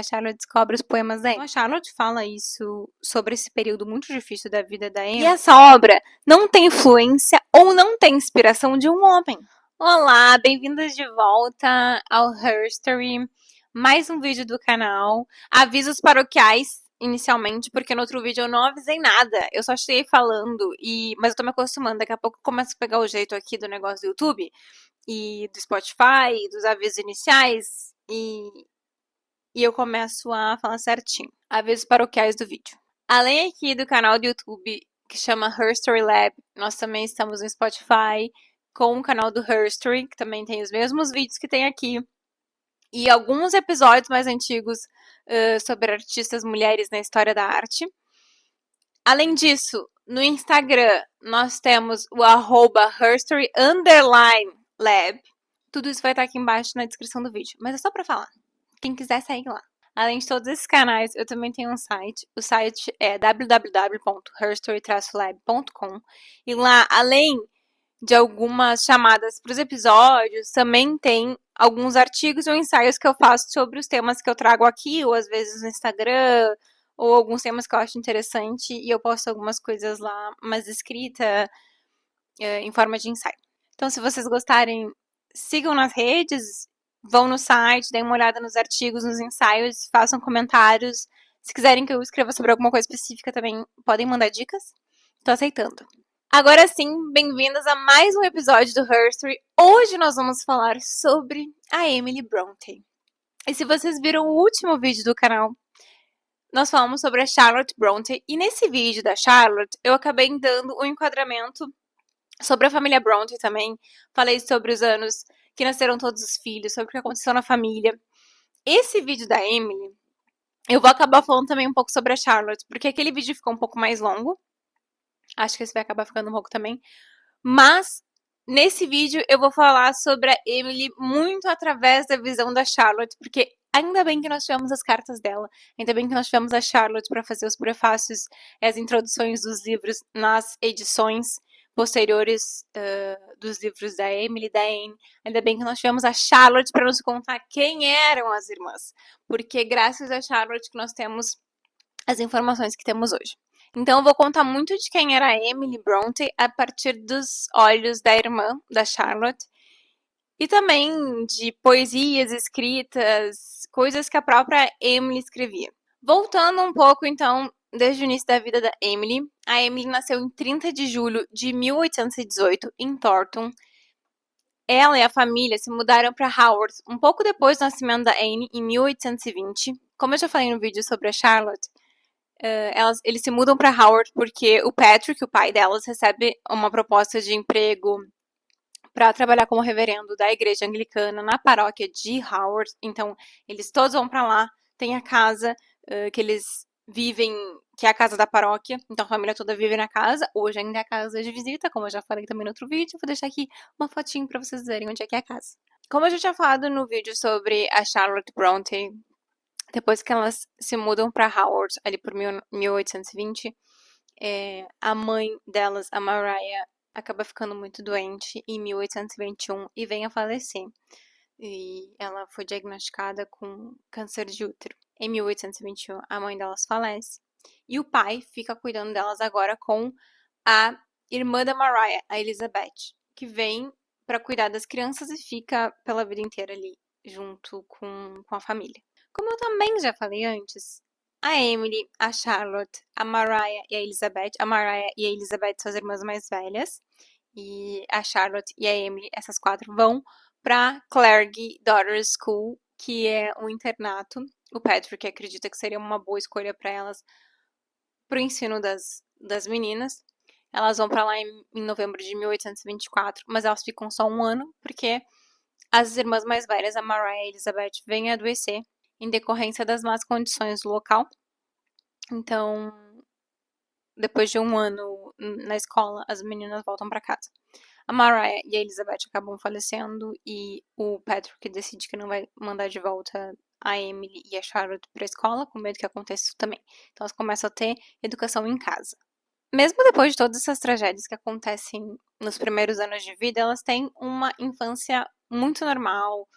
a Charlotte descobre os poemas da Emily. Então, a Charlotte fala isso sobre esse período muito difícil da vida da Emily. E essa obra não tem influência ou não tem inspiração de um homem. Olá, bem-vindas de volta ao Herstory. Mais um vídeo do canal. Avisos paroquiais inicialmente, porque no outro vídeo eu não avisei nada. Eu só cheguei falando, mas eu tô me acostumando. Daqui a pouco eu começo a pegar o jeito aqui do negócio do YouTube e do Spotify, dos avisos iniciais, e eu começo a falar certinho. Avisos paroquiais do vídeo. Além aqui do canal do YouTube, que chama Herstory Lab, nós também estamos no Spotify, com o canal do Herstory, que também tem os mesmos vídeos que tem aqui, e alguns episódios mais antigos sobre artistas mulheres na história da arte. Além disso, no Instagram, nós temos o @Herstory_Lab. Tudo isso vai estar aqui embaixo na descrição do vídeo, mas é só pra falar. Quem quiser, segue lá. Além de todos esses canais, eu também tenho um site. O site é www.herstory-lab.com. E lá, além de algumas chamadas para os episódios, também tem alguns artigos ou ensaios que eu faço sobre os temas que eu trago aqui, ou às vezes no Instagram, ou alguns temas que eu acho interessante, e eu posto algumas coisas lá, mas escrita em forma de ensaio. Então, se vocês gostarem, sigam nas redes, vão no site, deem uma olhada nos artigos, nos ensaios, façam comentários. Se quiserem que eu escreva sobre alguma coisa específica também, podem mandar dicas. Tô aceitando. Agora sim, bem-vindas a mais um episódio do Herstory. Hoje nós vamos falar sobre a Emily Brontë. E se vocês viram o último vídeo do canal, nós falamos sobre a Charlotte Brontë. E nesse vídeo da Charlotte, eu acabei dando um enquadramento sobre a família Brontë também. Falei sobre os anos que nasceram todos os filhos, sobre o que aconteceu na família. Esse vídeo da Emily, eu vou acabar falando também um pouco sobre a Charlotte, porque aquele vídeo ficou um pouco mais longo. Acho que esse vai acabar ficando um pouco também. Mas, nesse vídeo, eu vou falar sobre a Emily muito através da visão da Charlotte, porque ainda bem que nós tivemos as cartas dela, ainda bem que nós tivemos a Charlotte para fazer os prefácios e as introduções dos livros nas edições posteriores dos livros da Emily e da Anne. Ainda bem que nós tivemos a Charlotte para nos contar quem eram as irmãs, porque graças a Charlotte que nós temos as informações que temos hoje. Então, eu vou contar muito de quem era a Emily Brontë a partir dos olhos da irmã, da Charlotte, e também de poesias escritas, coisas que a própria Emily escrevia. Voltando um pouco, então, desde o início da vida da Emily, a Emily nasceu em 30 de julho de 1818, em Thornton. Ela e a família se mudaram para Howard um pouco depois do nascimento da Anne, em 1820. Como eu já falei no vídeo sobre a Charlotte, eles se mudam para Howard porque o Patrick, o pai delas, recebe uma proposta de emprego para trabalhar como reverendo da igreja anglicana na paróquia de Howard. Então, eles todos vão para lá. Tem a casa que eles vivem, que é a casa da paróquia. Então, a família toda vive na casa. Hoje ainda é a casa de visita, como eu já falei também no outro vídeo. Vou deixar aqui uma fotinho para vocês verem onde é que é a casa. Como eu já tinha falado no vídeo sobre a Charlotte Brontë, depois que elas se mudam para Howard, ali por 1820, a mãe delas, a Mariah, acaba ficando muito doente em 1821 e vem a falecer. E ela foi diagnosticada com câncer de útero. Em 1821, a mãe delas falece. E o pai fica cuidando delas agora com a irmã da Mariah, a Elizabeth, que vem para cuidar das crianças e fica pela vida inteira ali, junto com a família. Como eu também já falei antes, a Emily, a Charlotte, a Mariah e a Elizabeth. A Mariah e a Elizabeth são as irmãs mais velhas. E a Charlotte e a Emily, essas quatro, vão para Clergy Daughters School, que é um internato. O Patrick acredita que seria uma boa escolha para elas para o ensino das meninas. Elas vão para lá em novembro de 1824, mas elas ficam só um ano, porque as irmãs mais velhas, a Mariah e a Elizabeth, vêm a adoecer em decorrência das más condições do local. Então, depois de um ano na escola, as meninas voltam para casa. A Mariah e a Elizabeth acabam falecendo e o Patrick decide que não vai mandar de volta a Emily e a Charlotte para a escola, com medo que aconteça isso também. Então, elas começam a ter educação em casa. Mesmo depois de todas essas tragédias que acontecem nos primeiros anos de vida, elas têm uma infância muito normal,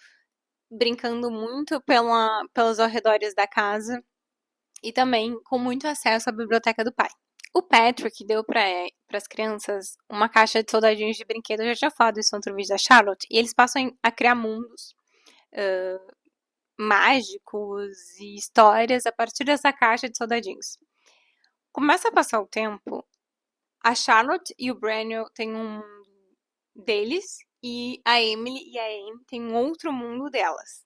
brincando muito pelos arredores da casa e também com muito acesso à biblioteca do pai. O Patrick deu para as crianças uma caixa de soldadinhos de brinquedo, eu já tinha falado isso no outro vídeo da Charlotte, e eles passam a criar mundos mágicos e histórias a partir dessa caixa de soldadinhos. Começa a passar o tempo, a Charlotte e o Branwell têm um mundo deles, e a Emily e a Anne têm um outro mundo delas.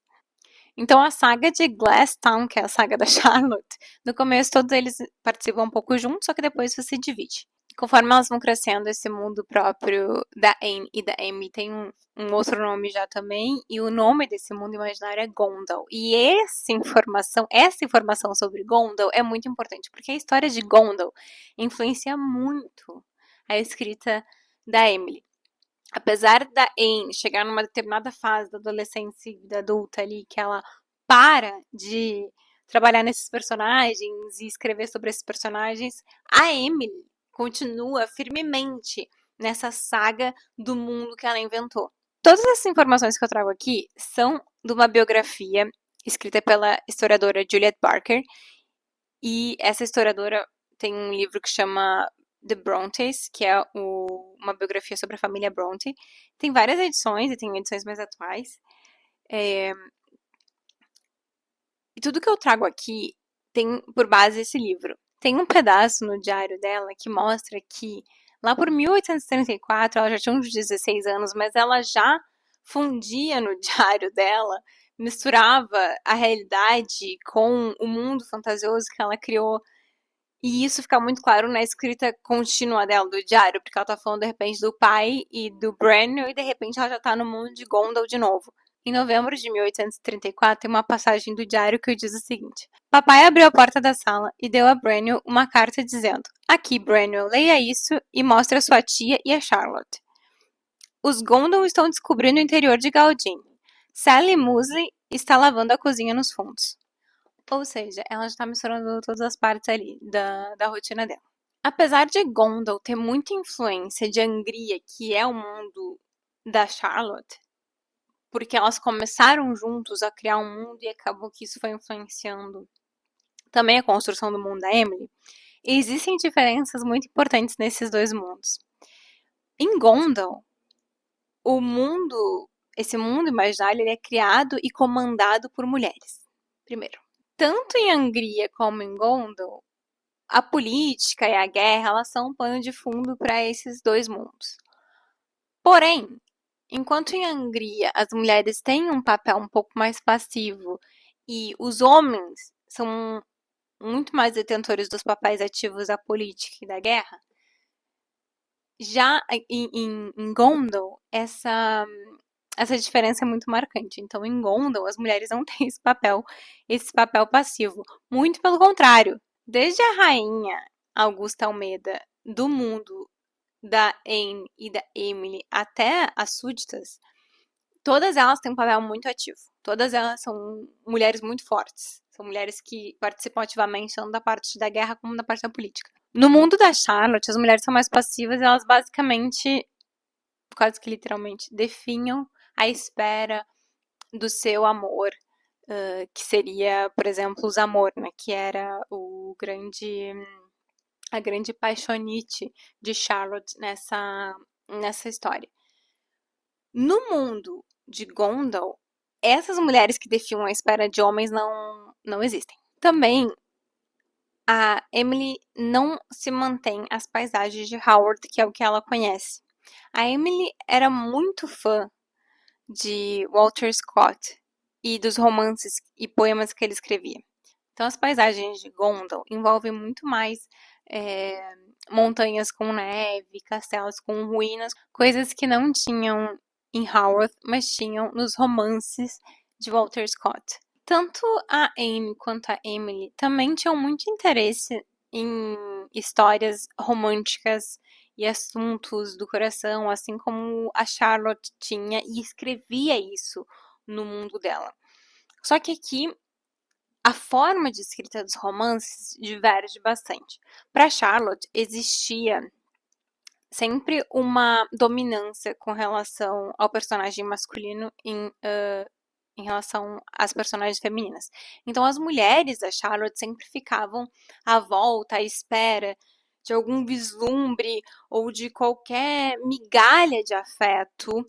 Então, a saga de Glass Town, que é a saga da Charlotte, no começo todos eles participam um pouco juntos, só que depois você se divide. Conforme elas vão crescendo, esse mundo próprio da Anne e da Amy tem um outro nome já também, e o nome desse mundo imaginário é Gondal. E essa informação sobre Gondal é muito importante, porque a história de Gondal influencia muito a escrita da Emily. Apesar da Anne chegar numa determinada fase da adolescência e da adulta ali, que ela para de trabalhar nesses personagens e escrever sobre esses personagens, a Emily continua firmemente nessa saga do mundo que ela inventou. Todas essas informações que eu trago aqui são de uma biografia escrita pela historiadora Juliet Barker, e essa historiadora tem um livro que chama The Brontes, que é uma biografia sobre a família Bronte. Tem várias edições, e tem edições mais atuais. E tudo que eu trago aqui tem por base esse livro. Tem um pedaço no diário dela que mostra que lá por 1834, ela já tinha uns 16 anos, mas ela já fundia no diário dela, misturava a realidade com o mundo fantasioso que ela criou. E isso fica muito claro na escrita contínua dela do diário, porque ela tá falando de repente do pai e do Branwell, e de repente ela já tá no mundo de Gondal de novo. Em novembro de 1834, tem uma passagem do diário que diz o seguinte: Papai abriu a porta da sala e deu a Branwell uma carta dizendo: Aqui, Branwell, leia isso e mostre a sua tia e a Charlotte. Os Gondal estão descobrindo o interior de Galdin. Sally Musley está lavando a cozinha nos fundos. Ou seja, ela já tá misturando todas as partes ali da rotina dela. Apesar de Gondal ter muita influência de Angria, que é o mundo da Charlotte, porque elas começaram juntos a criar um mundo e acabou que isso foi influenciando também a construção do mundo da Emily, existem diferenças muito importantes nesses dois mundos. Em Gondal, esse mundo imaginário, ele é criado e comandado por mulheres. Primeiro. Tanto em Angria como em Gondal, a política e a guerra, elas são um pano de fundo para esses dois mundos. Porém, enquanto em Angria as mulheres têm um papel um pouco mais passivo e os homens são muito mais detentores dos papéis ativos da política e da guerra, já em Gondal, essa diferença é muito marcante. Então, em Gondal, as mulheres não têm esse papel passivo. Muito pelo contrário. Desde a rainha Augusta Almeida, do mundo da Anne e da Emily, até as súditas, todas elas têm um papel muito ativo. Todas elas são mulheres muito fortes. São mulheres que participam ativamente tanto da parte da guerra como da parte da política. No mundo da Charlotte, as mulheres são mais passivas e elas basicamente, quase que literalmente, definham a espera do seu amor, que seria, por exemplo, o Zamor, né, que era a grande paixonite de Charlotte nessa história. No mundo de Gondal, essas mulheres que defiam a espera de homens não existem. Também, a Emily não se mantém às paisagens de Howard, que é o que ela conhece. A Emily era muito fã de Walter Scott e dos romances e poemas que ele escrevia. Então, as paisagens de Gondal envolvem muito mais montanhas com neve, castelos com ruínas, coisas que não tinham em Howard, mas tinham nos romances de Walter Scott. Tanto a Anne quanto a Emily também tinham muito interesse em histórias românticas e assuntos do coração, assim como a Charlotte tinha e escrevia isso no mundo dela. Só que aqui a forma de escrita dos romances diverge bastante. Para Charlotte existia sempre uma dominância com relação ao personagem masculino em relação às personagens femininas. Então, as mulheres da Charlotte sempre ficavam à volta, à espera de algum vislumbre ou de qualquer migalha de afeto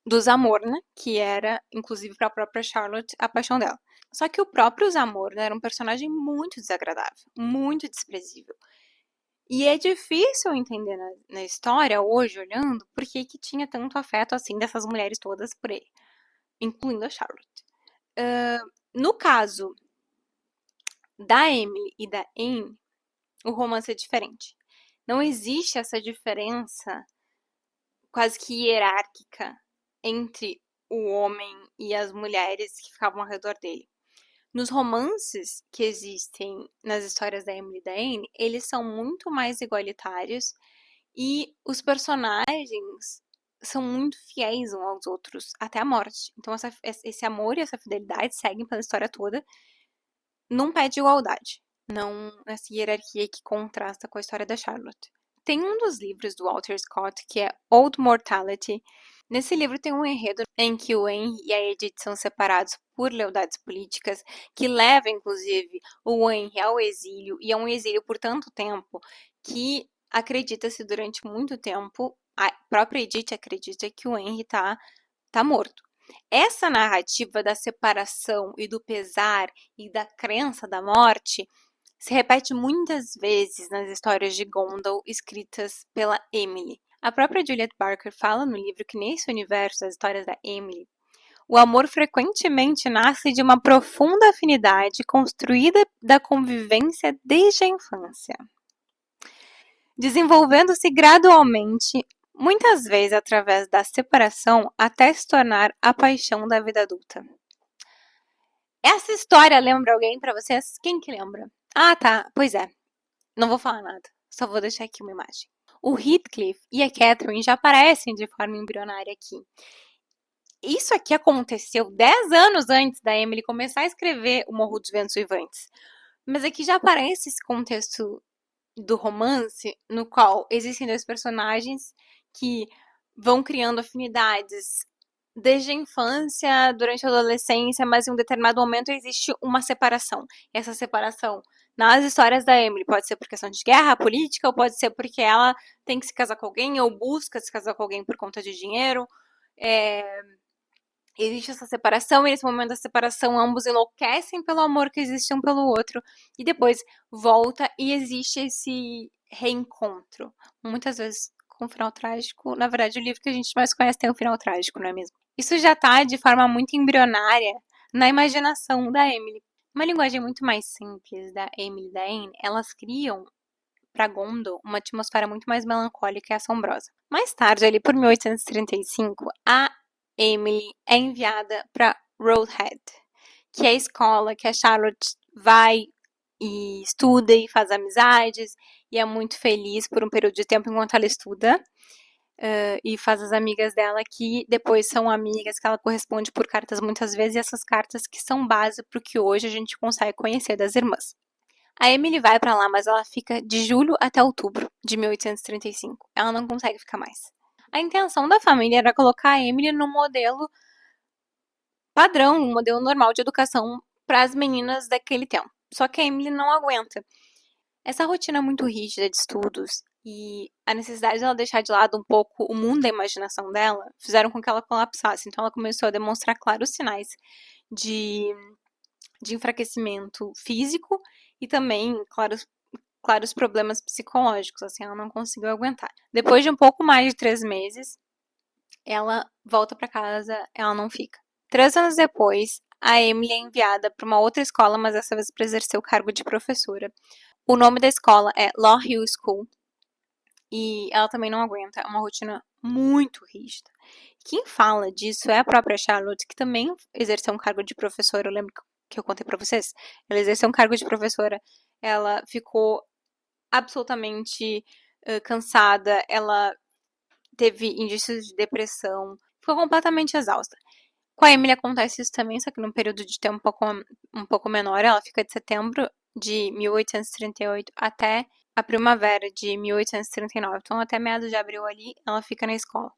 do Zamor, né? Que era, inclusive, para a própria Charlotte, a paixão dela. Só que o próprio Zamor, né, era um personagem muito desagradável, muito desprezível. E é difícil entender na história, hoje, olhando, por que tinha tanto afeto assim dessas mulheres todas por ele, incluindo a Charlotte. No caso da Emily e da Anne, o romance é diferente. Não existe essa diferença quase que hierárquica entre o homem e as mulheres que ficavam ao redor dele. Nos romances que existem nas histórias da Emily e da Anne, eles são muito mais igualitários e os personagens são muito fiéis uns aos outros até a morte. Então esse amor e essa fidelidade seguem pela história toda num pé de igualdade, não nessa hierarquia que contrasta com a história da Charlotte. Tem um dos livros do Walter Scott que é Old Mortality. Nesse livro tem um enredo em que o Henry e a Edith são separados por lealdades políticas, que leva, inclusive, o Henry ao exílio, e é um exílio por tanto tempo que acredita-se durante muito tempo, a própria Edith acredita que o Henry tá morto. Essa narrativa da separação e do pesar e da crença da morte se repete muitas vezes nas histórias de Gondal escritas pela Emily. A própria Juliet Barker fala no livro que nesse universo das histórias da Emily, o amor frequentemente nasce de uma profunda afinidade construída da convivência desde a infância, desenvolvendo-se gradualmente, muitas vezes através da separação, até se tornar a paixão da vida adulta. Essa história lembra alguém pra vocês? Quem que lembra? Ah, tá. Pois é. Não vou falar nada. Só vou deixar aqui uma imagem. O Heathcliff e a Catherine já aparecem de forma embrionária aqui. Isso aqui aconteceu 10 anos antes da Emily começar a escrever O Morro dos Ventos Uivantes. Mas aqui já aparece esse contexto do romance, no qual existem dois personagens que vão criando afinidades desde a infância, durante a adolescência, mas em um determinado momento existe uma separação. E essa separação, nas histórias da Emily, pode ser por questão de guerra política, ou pode ser porque ela tem que se casar com alguém, ou busca se casar com alguém por conta de dinheiro. Existe essa separação, e nesse momento da separação ambos enlouquecem pelo amor que existe um pelo outro, e depois volta e existe esse reencontro. Muitas vezes com um final trágico. Na verdade, o livro que a gente mais conhece tem um final trágico, não é mesmo? Isso já está de forma muito embrionária na imaginação da Emily. Uma linguagem muito mais simples da Emily e da Anne, elas criam para Gondor uma atmosfera muito mais melancólica e assombrosa. Mais tarde, ali por 1835, a Emily é enviada para Rosehead, que é a escola que a Charlotte vai e estuda e faz amizades e é muito feliz por um período de tempo enquanto ela estuda. E faz as amigas dela que depois são amigas que ela corresponde por cartas muitas vezes, e essas cartas que são base para o que hoje a gente consegue conhecer das irmãs. A Emily vai para lá, mas ela fica de julho até outubro de 1835. Ela não consegue ficar mais. A intenção da família era colocar a Emily no modelo padrão, um modelo normal de educação para as meninas daquele tempo. Só que a Emily não aguenta. Essa rotina muito rígida de estudos e a necessidade dela deixar de lado um pouco o mundo da imaginação dela fizeram com que ela colapsasse. Então ela começou a demonstrar claros sinais de enfraquecimento físico e também claros problemas psicológicos. Assim, ela não conseguiu aguentar. Depois de um pouco mais de 3 meses, ela volta para casa, ela não fica. 3 anos depois, a Emily é enviada para uma outra escola, mas dessa vez para exercer o cargo de professora. O nome da escola é Law Hill School. E ela também não aguenta, é uma rotina muito rígida. Quem fala disso é a própria Charlotte, que também exerceu um cargo de professora. Eu lembro que eu contei para vocês. Ela exerceu um cargo de professora. Ela ficou absolutamente cansada. Ela teve indícios de depressão. Ficou completamente exausta. Com a Emily acontece isso também, só que num período de tempo um pouco menor. Ela fica de setembro de 1838 até a primavera de 1839. Então, até meados de abril ali, ela fica na escola.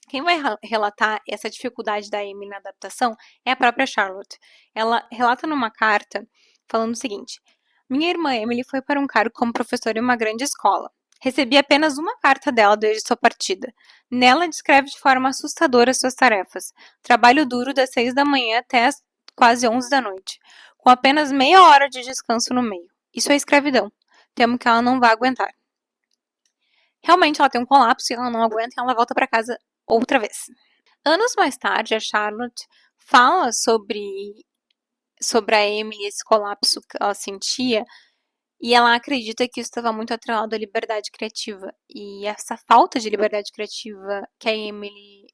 Quem vai relatar essa dificuldade da Amy na adaptação é a própria Charlotte. Ela relata numa carta falando o seguinte: minha irmã Emily foi para um cargo como professora em uma grande escola. Recebi apenas uma carta dela desde sua partida. Nela descreve de forma assustadora suas tarefas. Trabalho duro das 6 da manhã até as quase 11 da noite, com apenas meia hora de descanso no meio. Isso é escravidão. Temo que ela não vá aguentar. Realmente ela tem um colapso e ela não aguenta e ela volta para casa outra vez. Anos mais tarde, a Charlotte fala sobre a Amy e esse colapso que ela sentia, e ela acredita que isso estava muito atrelado à liberdade criativa. E essa falta de liberdade criativa que a Emily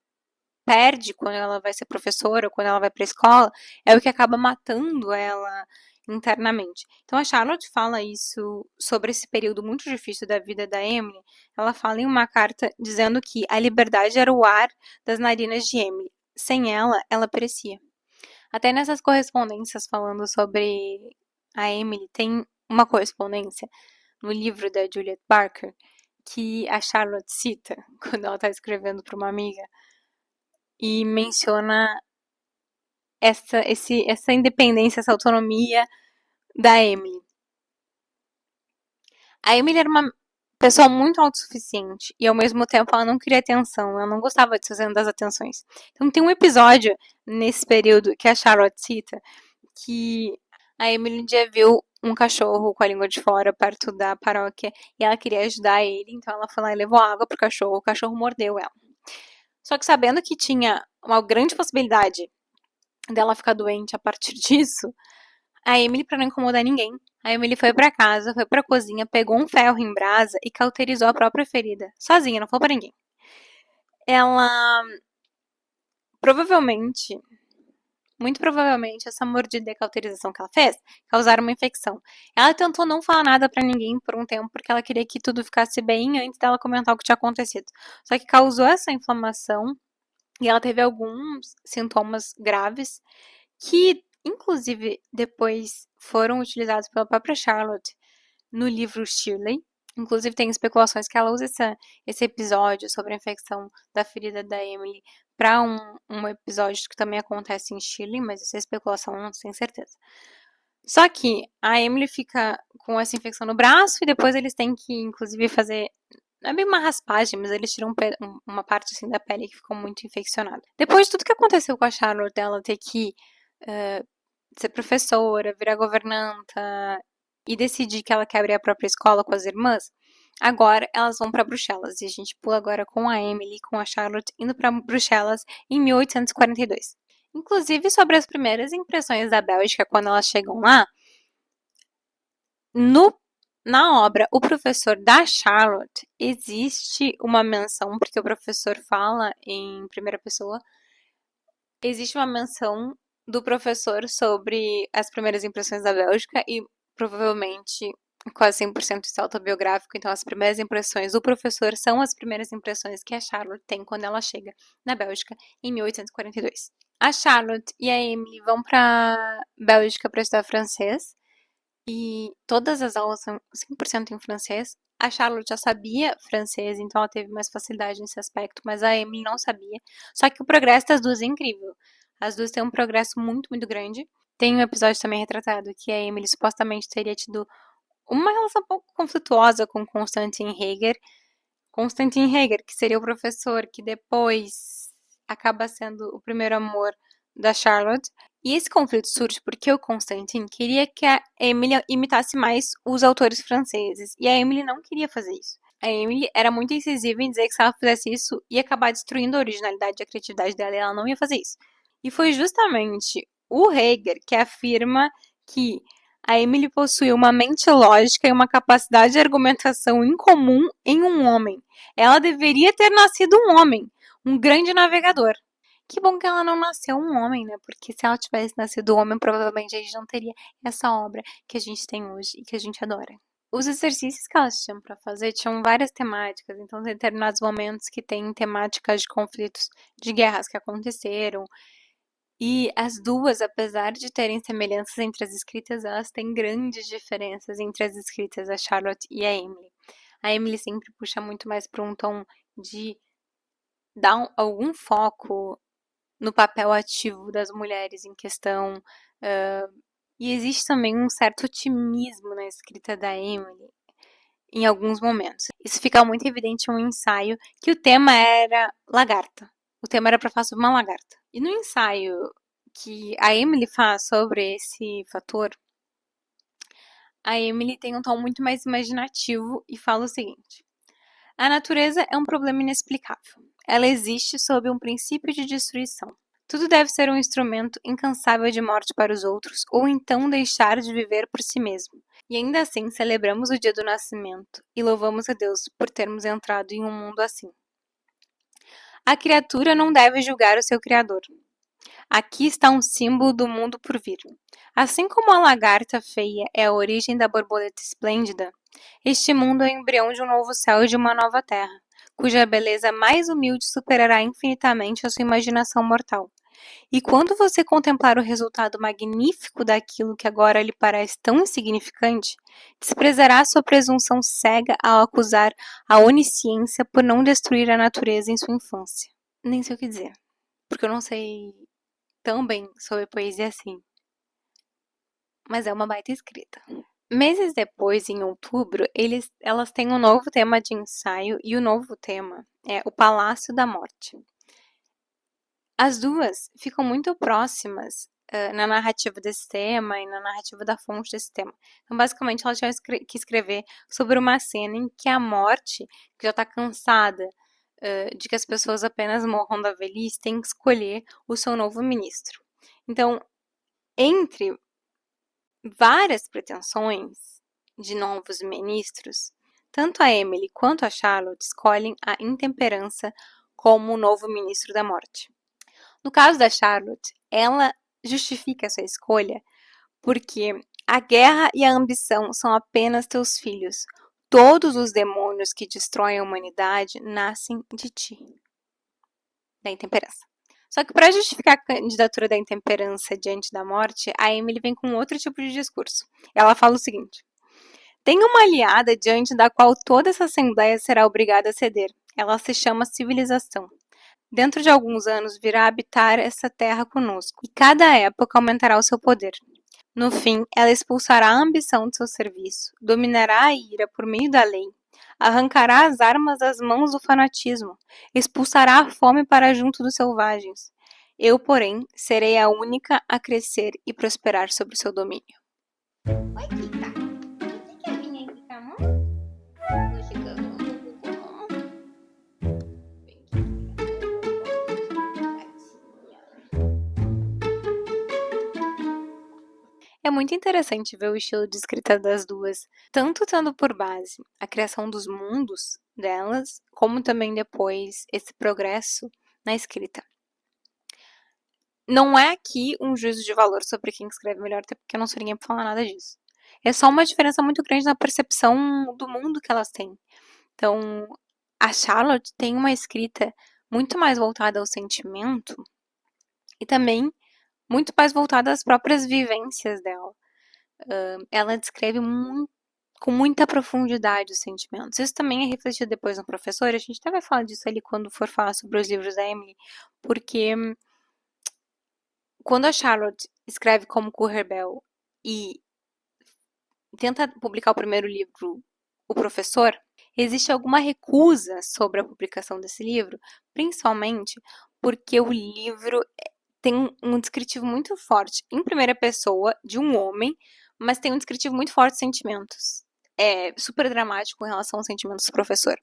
perde quando ela vai ser professora, ou quando ela vai para a escola, é o que acaba matando ela internamente. Então a Charlotte fala isso sobre esse período muito difícil da vida da Emily. Ela fala em uma carta dizendo que a liberdade era o ar das narinas de Emily. Sem ela, ela perecia. Até nessas correspondências falando sobre a Emily, tem uma correspondência no livro da Juliet Barker que a Charlotte cita quando ela está escrevendo para uma amiga e menciona essa independência, essa autonomia da Emily. A Emily era uma pessoa muito autossuficiente e ao mesmo tempo ela não queria atenção, ela não gostava de ser centro das atenções. Então tem um episódio nesse período que a Charlotte cita que a Emily um dia viu um cachorro com a língua de fora perto da paróquia e ela queria ajudar ele, então ela foi lá e levou água pro cachorro, o cachorro mordeu ela. Só que sabendo que tinha uma grande possibilidade dela ficar doente a partir disso, a Emily, para não incomodar ninguém, a Emily foi para casa, foi pra cozinha, pegou um ferro em brasa e cauterizou a própria ferida, sozinha, não falou para ninguém. Ela provavelmente, muito provavelmente, essa mordida e a cauterização que ela fez causaram uma infecção. Ela tentou não falar nada para ninguém por um tempo, porque ela queria que tudo ficasse bem antes dela comentar o que tinha acontecido. Só que causou essa inflamação e ela teve alguns sintomas graves que, inclusive, depois foram utilizados pela própria Charlotte no livro Shirley. Inclusive, tem especulações que ela usa esse episódio sobre a infecção da ferida da Emily para um episódio que também acontece em Shirley, mas essa é especulação, não tenho certeza. Só que a Emily fica com essa infecção no braço e depois eles têm que, inclusive, fazer. Não é bem uma raspagem, mas eles tiram uma parte assim da pele que ficou muito infeccionada. Depois de tudo que aconteceu com a Charlotte, dela ter que ser professora, virar governanta e decidir que ela quer abrir a própria escola com as irmãs, agora elas vão para Bruxelas. E a gente pula agora com a Emily, com a Charlotte, indo para Bruxelas em 1842. Inclusive, sobre as primeiras impressões da Bélgica quando elas chegam lá, na obra O Professor da Charlotte, existe uma menção, porque o professor fala em primeira pessoa, existe uma menção do professor sobre as primeiras impressões da Bélgica e provavelmente quase 100% isso é autobiográfico, então as primeiras impressões do professor são as primeiras impressões que a Charlotte tem quando ela chega na Bélgica em 1842. A Charlotte e a Emily vão para Bélgica para estudar francês e todas as aulas são 100% em francês. A Charlotte já sabia francês, então ela teve mais facilidade nesse aspecto, mas a Emily não sabia. Só que o progresso das duas é incrível. As duas têm um progresso muito, muito grande. Tem um episódio também retratado que a Emily supostamente teria tido uma relação um pouco conflituosa com Constantin Heger. Constantin Heger, que seria o professor que depois acaba sendo o primeiro amor da Charlotte. E esse conflito surge porque o Constantin queria que a Emily imitasse mais os autores franceses. E a Emily não queria fazer isso. A Emily era muito incisiva em dizer que se ela fizesse isso, ia acabar destruindo a originalidade e a criatividade dela e ela não ia fazer isso. E foi justamente o Heger que afirma que a Emily possui uma mente lógica e uma capacidade de argumentação incomum em um homem. Ela deveria ter nascido um homem, um grande navegador. Que bom que ela não nasceu um homem, né? Porque se ela tivesse nascido homem, provavelmente a gente não teria essa obra que a gente tem hoje e que a gente adora. Os exercícios que elas tinham para fazer tinham várias temáticas, então tem determinados momentos que tem temáticas de conflitos, de guerras que aconteceram. E as duas, apesar de terem semelhanças entre as escritas, elas têm grandes diferenças entre as escritas, a Charlotte e a Emily. A Emily sempre puxa muito mais para um tom de dá algum foco no papel ativo das mulheres em questão, e existe também um certo otimismo na escrita da Emily em alguns momentos. Isso fica muito evidente em um ensaio que o tema era lagarta. O tema era para falar sobre uma lagarta. E no ensaio que a Emily faz sobre esse fator, a Emily tem um tom muito mais imaginativo e fala o seguinte: a natureza é um problema inexplicável. Ela existe sob um princípio de destruição. Tudo deve ser um instrumento incansável de morte para os outros, ou então deixar de viver por si mesmo. E ainda assim celebramos o dia do nascimento e louvamos a Deus por termos entrado em um mundo assim. A criatura não deve julgar o seu Criador. Aqui está um símbolo do mundo por vir. Assim como a lagarta feia é a origem da borboleta esplêndida, este mundo é o embrião de um novo céu e de uma nova terra, cuja beleza mais humilde superará infinitamente a sua imaginação mortal. E quando você contemplar o resultado magnífico daquilo que agora lhe parece tão insignificante, desprezará sua presunção cega ao acusar a onisciência por não destruir a natureza em sua infância. Nem sei o que dizer, porque eu não sei tão bem sobre poesia assim. Mas é uma baita escrita. Meses depois, em outubro, elas têm um novo tema de ensaio e o novo tema é O Palácio da Morte. As duas ficam muito próximas na narrativa desse tema e na narrativa da fonte desse tema. Então, basicamente, elas tinham que escrever sobre uma cena em que a morte, que já está cansada de que as pessoas apenas morram da velhice, tem que escolher o seu novo ministro. Então, entre várias pretensões de novos ministros, tanto a Emily quanto a Charlotte escolhem a intemperança como o novo ministro da morte. No caso da Charlotte, ela justifica essa escolha porque a guerra e a ambição são apenas teus filhos. Todos os demônios que destroem a humanidade nascem de ti. Da intemperança. Só que para justificar a candidatura da intemperança diante da morte, a Emily vem com outro tipo de discurso. Ela fala o seguinte: tem uma aliada diante da qual toda essa assembleia será obrigada a ceder. Ela se chama civilização. Dentro de alguns anos virá habitar essa terra conosco, e cada época aumentará o seu poder. No fim, ela expulsará a ambição de seu serviço, dominará a ira por meio da lei, arrancará as armas das mãos do fanatismo, expulsará a fome para junto dos selvagens. Eu, porém, serei a única a crescer e prosperar sobre o seu domínio. Oi, Kika. Você quer vir aqui com a mão? Tô chegando. É muito interessante ver o estilo de escrita das duas, tanto tendo por base a criação dos mundos delas, como também depois esse progresso na escrita. Não é aqui um juízo de valor sobre quem escreve melhor, até porque eu não sou ninguém pra falar nada disso. É só uma diferença muito grande na percepção do mundo que elas têm. Então, a Charlotte tem uma escrita muito mais voltada ao sentimento e também muito mais voltada às próprias vivências dela. Ela descreve com muita profundidade os sentimentos. Isso também é refletido depois no Professor. A gente até vai falar disso ali quando for falar sobre os livros da Emily, porque quando a Charlotte escreve como Currer Bell e tenta publicar o primeiro livro, O Professor, existe alguma recusa sobre a publicação desse livro, principalmente porque o livro tem um descritivo muito forte em primeira pessoa de um homem, mas tem um descritivo muito forte de sentimentos. É super dramático em relação aos sentimentos do professor.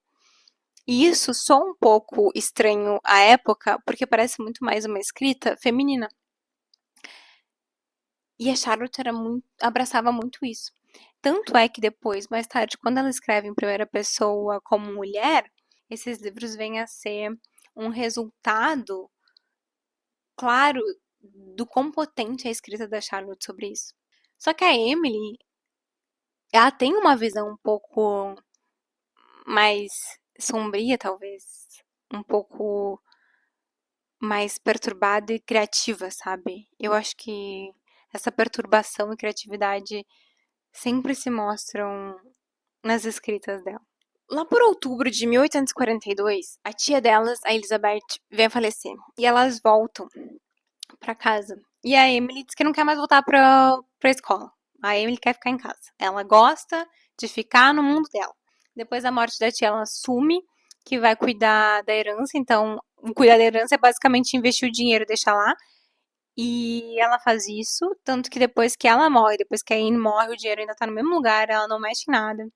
E isso só um pouco estranho à época, porque parece muito mais uma escrita feminina. E a Charlotte abraçava muito isso. Tanto é que depois, mais tarde, quando ela escreve em primeira pessoa como mulher, esses livros vêm a ser um resultado claro do quão potente é a escrita da Charlotte sobre isso. Só que a Emily, ela tem uma visão um pouco mais sombria, talvez, um pouco mais perturbada e criativa, sabe? Eu acho que essa perturbação e criatividade sempre se mostram nas escritas dela. Lá por outubro de 1842, a tia delas, a Elizabeth, vem a falecer. E elas voltam pra casa. E a Emily diz que não quer mais voltar pra escola. A Emily quer ficar em casa. Ela gosta de ficar no mundo dela. Depois da morte da tia, ela assume que vai cuidar da herança. Então, cuidar da herança é basicamente investir o dinheiro e deixar lá. E ela faz isso, tanto que depois que ela morre, depois que a Anne morre, o dinheiro ainda tá no mesmo lugar, ela não mexe em nada.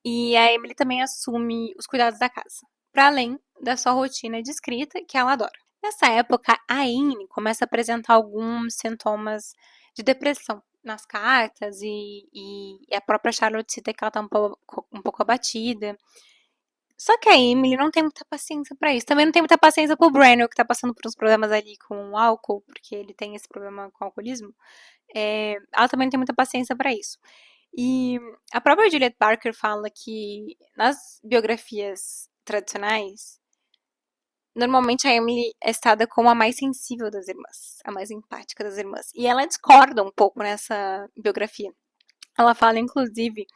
E a Emily também assume os cuidados da casa, para além da sua rotina de escrita, que ela adora. Nessa época, a Anne começa a apresentar alguns sintomas de depressão nas cartas e a própria Charlotte cita que ela tá um pouco abatida. Só que a Emily não tem muita paciência pra isso. Também não tem muita paciência pro Brandon, que tá passando por uns problemas ali com o álcool, porque ele tem esse problema com o alcoolismo. Ela também não tem muita paciência pra isso. E a própria Juliet Barker fala que nas biografias tradicionais, normalmente a Emily é citada como a mais sensível das irmãs, a mais empática das irmãs. E ela discorda um pouco nessa biografia. Ela fala, inclusive,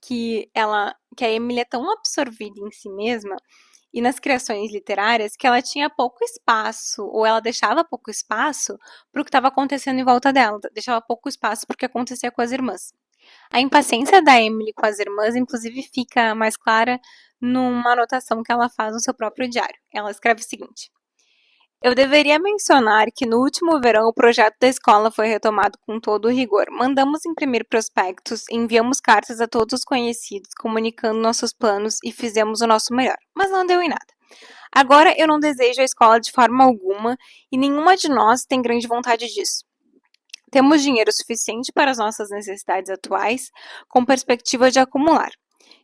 que a Emily é tão absorvida em si mesma e nas criações literárias que ela tinha pouco espaço, ou ela deixava pouco espaço para o que estava acontecendo em volta dela, deixava pouco espaço para o que acontecia com as irmãs. A impaciência da Emily com as irmãs, inclusive, fica mais clara numa anotação que ela faz no seu próprio diário. Ela escreve o seguinte: eu deveria mencionar que no último verão o projeto da escola foi retomado com todo o rigor. Mandamos imprimir prospectos, enviamos cartas a todos os conhecidos, comunicando nossos planos e fizemos o nosso melhor, mas não deu em nada. Agora eu não desejo a escola de forma alguma e nenhuma de nós tem grande vontade disso. Temos dinheiro suficiente para as nossas necessidades atuais, com perspectiva de acumular.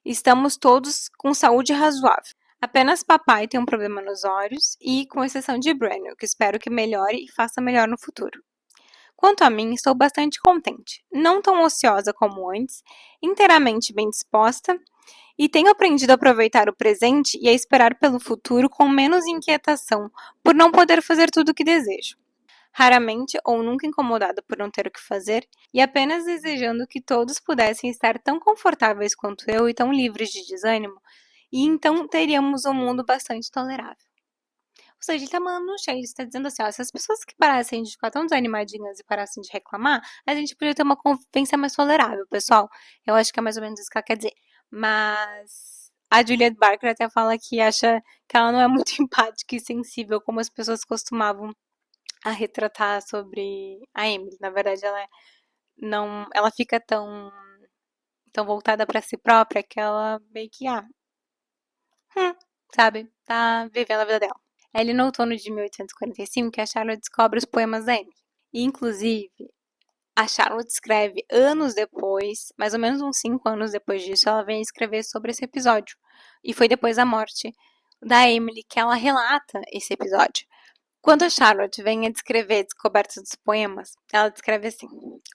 Estamos todos com saúde razoável. Apenas papai tem um problema nos olhos e, com exceção de Brandon, que espero que melhore e faça melhor no futuro. Quanto a mim, estou bastante contente, não tão ociosa como antes, inteiramente bem disposta e tenho aprendido a aproveitar o presente e a esperar pelo futuro com menos inquietação por não poder fazer tudo o que desejo. Raramente ou nunca incomodada por não ter o que fazer e apenas desejando que todos pudessem estar tão confortáveis quanto eu e tão livres de desânimo, e então teríamos um mundo bastante tolerável. Ou seja, ele tá mandando um shade, está dizendo assim, ó, se as pessoas que parassem de ficar tão desanimadinhas e parassem de reclamar, a gente podia ter uma convivência mais tolerável, pessoal. Eu acho que é mais ou menos isso que ela quer dizer. Mas a Juliet Barker até fala que acha que ela não é muito empática e sensível como as pessoas costumavam a retratar sobre a Emily. Na verdade, ela fica tão voltada para si própria que ela meio que sabe, tá vivendo a vida dela. É ali no outono de 1845 que a Charlotte descobre os poemas da Emily. E, inclusive, a Charlotte escreve anos depois, mais ou menos uns 5 anos depois disso, ela vem escrever sobre esse episódio. E foi depois da morte da Emily que ela relata esse episódio. Quando a Charlotte vem a descrever a descoberta dos poemas, ela descreve assim: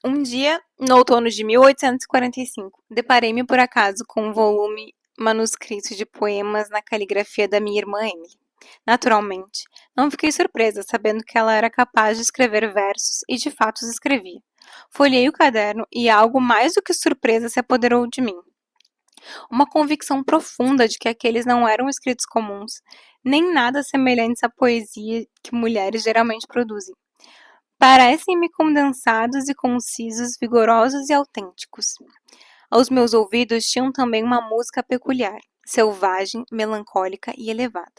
um dia, no outono de 1845, deparei-me por acaso com um volume manuscrito de poemas na caligrafia da minha irmã Emily. Naturalmente, não fiquei surpresa sabendo que ela era capaz de escrever versos e de fato os escrevia. Folhei o caderno e algo mais do que surpresa se apoderou de mim. Uma convicção profunda de que aqueles não eram escritos comuns, nem nada semelhantes à poesia que mulheres geralmente produzem. Parecem-me condensados e concisos, vigorosos e autênticos. Aos meus ouvidos tinham também uma música peculiar, selvagem, melancólica e elevada.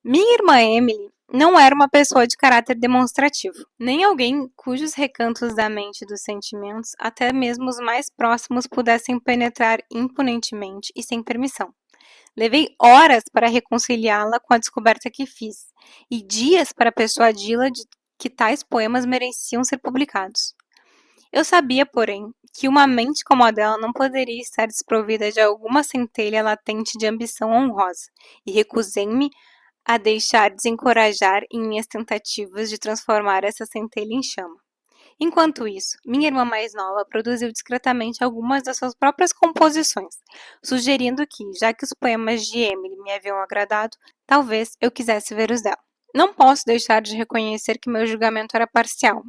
Minha irmã Emily não era uma pessoa de caráter demonstrativo, nem alguém cujos recantos da mente e dos sentimentos, até mesmo os mais próximos, pudessem penetrar imponentemente e sem permissão. Levei horas para reconciliá-la com a descoberta que fiz, e dias para persuadi-la de que tais poemas mereciam ser publicados. Eu sabia, porém, que uma mente como a dela não poderia estar desprovida de alguma centelha latente de ambição honrosa, e recusei-me a deixar desencorajar em minhas tentativas de transformar essa centelha em chama. Enquanto isso, minha irmã mais nova produziu discretamente algumas das suas próprias composições, sugerindo que, já que os poemas de Emily me haviam agradado, talvez eu quisesse ver os dela. Não posso deixar de reconhecer que meu julgamento era parcial,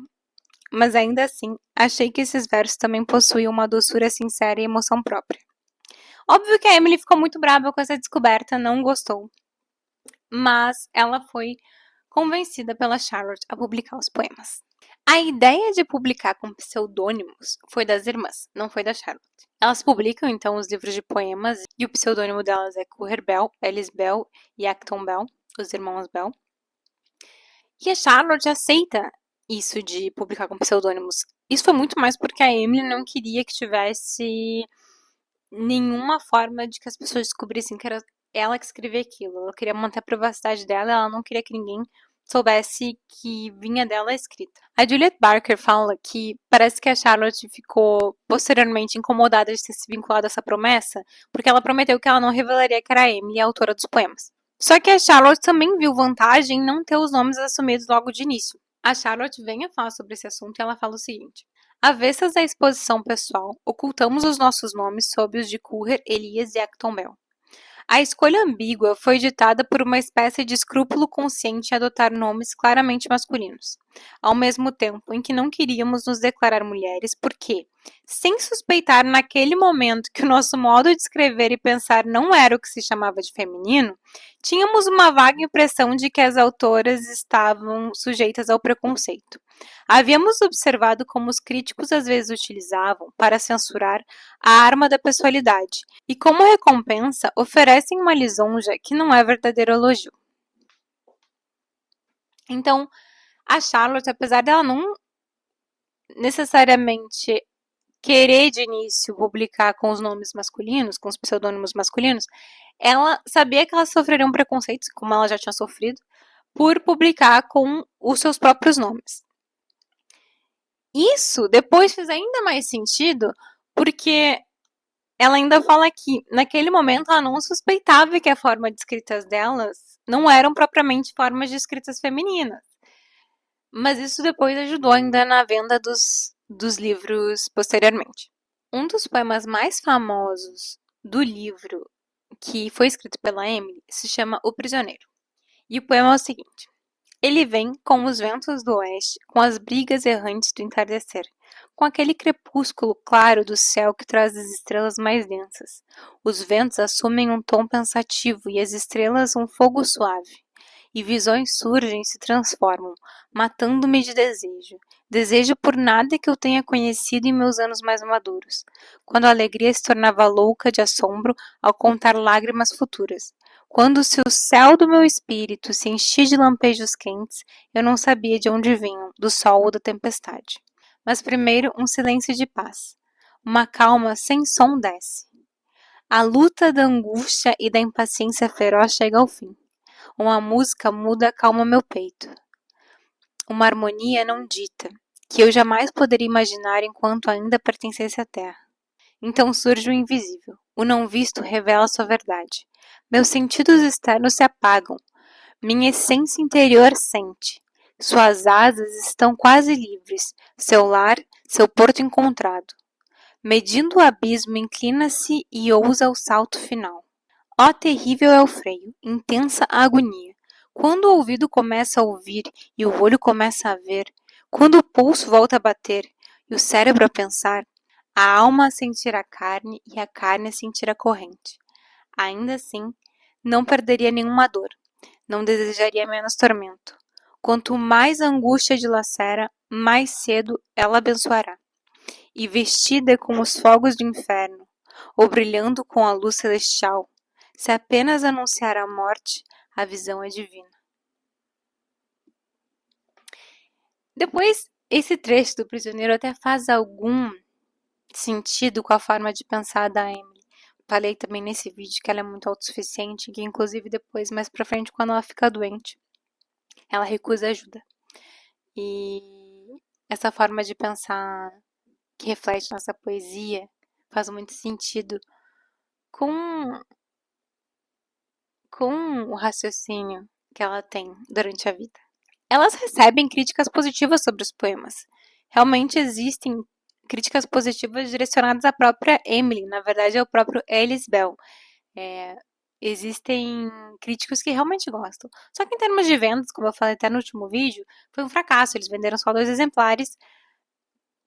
mas ainda assim, achei que esses versos também possuíam uma doçura sincera e emoção própria. Óbvio que a Emily ficou muito brava com essa descoberta, não gostou. Mas ela foi convencida pela Charlotte a publicar os poemas. A ideia de publicar com pseudônimos foi das irmãs, não foi da Charlotte. Elas publicam então os livros de poemas e o pseudônimo delas é Currer Bell, Alice Bell e Acton Bell, os irmãos Bell. E a Charlotte aceita isso de publicar com pseudônimos. Isso foi muito mais porque a Emily não queria que tivesse nenhuma forma de que as pessoas descobrissem que era ela que escrevia aquilo. Ela queria manter a privacidade dela, ela não queria que ninguém soubesse que vinha dela a escrita. A Juliet Barker fala que parece que a Charlotte ficou posteriormente incomodada de ter se vinculado a essa promessa, porque ela prometeu que ela não revelaria que era a Emily a autora dos poemas. Só que a Charlotte também viu vantagem em não ter os nomes assumidos logo de início. A Charlotte vem a falar sobre esse assunto e ela fala o seguinte: avessas à exposição pessoal, ocultamos os nossos nomes sob os de Currer, Elias e Acton Bell. A escolha ambígua foi ditada por uma espécie de escrúpulo consciente em adotar nomes claramente masculinos, ao mesmo tempo em que não queríamos nos declarar mulheres, porque, sem suspeitar naquele momento que o nosso modo de escrever e pensar não era o que se chamava de feminino, tínhamos uma vaga impressão de que as autoras estavam sujeitas ao preconceito. Havíamos observado como os críticos às vezes utilizavam, para censurar, a arma da pessoalidade, e como recompensa oferecem uma lisonja que não é verdadeiro elogio. Então, a Charlotte, apesar dela não necessariamente querer de início publicar com os nomes masculinos, com os pseudônimos masculinos, ela sabia que ela sofreria um preconceito, como ela já tinha sofrido, por publicar com os seus próprios nomes. Isso depois fez ainda mais sentido, porque ela ainda fala que, naquele momento, ela não suspeitava que a forma de escritas delas não eram propriamente formas de escritas femininas. Mas isso depois ajudou ainda na venda dos livros posteriormente. Um dos poemas mais famosos do livro que foi escrito pela Emily se chama O Prisioneiro. E o poema é o seguinte: ele vem com os ventos do oeste, com as brigas errantes do entardecer, com aquele crepúsculo claro do céu que traz as estrelas mais densas. Os ventos assumem um tom pensativo e as estrelas um fogo suave. E visões surgem e se transformam, matando-me de desejo. Desejo por nada que eu tenha conhecido em meus anos mais maduros, quando a alegria se tornava louca de assombro ao contar lágrimas futuras. Quando se o céu do meu espírito se enchia de lampejos quentes, eu não sabia de onde vinham, do sol ou da tempestade. Mas primeiro um silêncio de paz. Uma calma sem som desce. A luta da angústia e da impaciência feroz chega ao fim. Uma música muda acalma meu peito. Uma harmonia não dita, que eu jamais poderia imaginar enquanto ainda pertencesse à terra. Então surge o invisível. O não visto revela sua verdade. Meus sentidos externos se apagam. Minha essência interior sente. Suas asas estão quase livres. Seu lar, seu porto encontrado. Medindo o abismo, inclina-se e ousa o salto final. Ó, terrível é o freio, intensa a agonia. Quando o ouvido começa a ouvir e o olho começa a ver, quando o pulso volta a bater e o cérebro a pensar, a alma a sentir a carne e a carne a sentir a corrente. Ainda assim, não perderia nenhuma dor, não desejaria menos tormento. Quanto mais a angústia dilacera, mais cedo ela abençoará. E vestida com os fogos do inferno, ou brilhando com a luz celestial, se apenas anunciar a morte, a visão é divina. Depois, esse trecho do prisioneiro até faz algum sentido com a forma de pensar da Emily. Falei também nesse vídeo que ela é muito autossuficiente, que inclusive depois, mais pra frente, quando ela fica doente, ela recusa ajuda. E essa forma de pensar que reflete nossa poesia faz muito sentido com o raciocínio que ela tem durante a vida. Elas recebem críticas positivas sobre os poemas. Realmente existem críticas positivas direcionadas à própria Emily, na verdade é o próprio Alice Bell. Existem críticos que realmente gostam. Só que em termos de vendas, como eu falei até no último vídeo, foi um fracasso. Eles venderam só 2 exemplares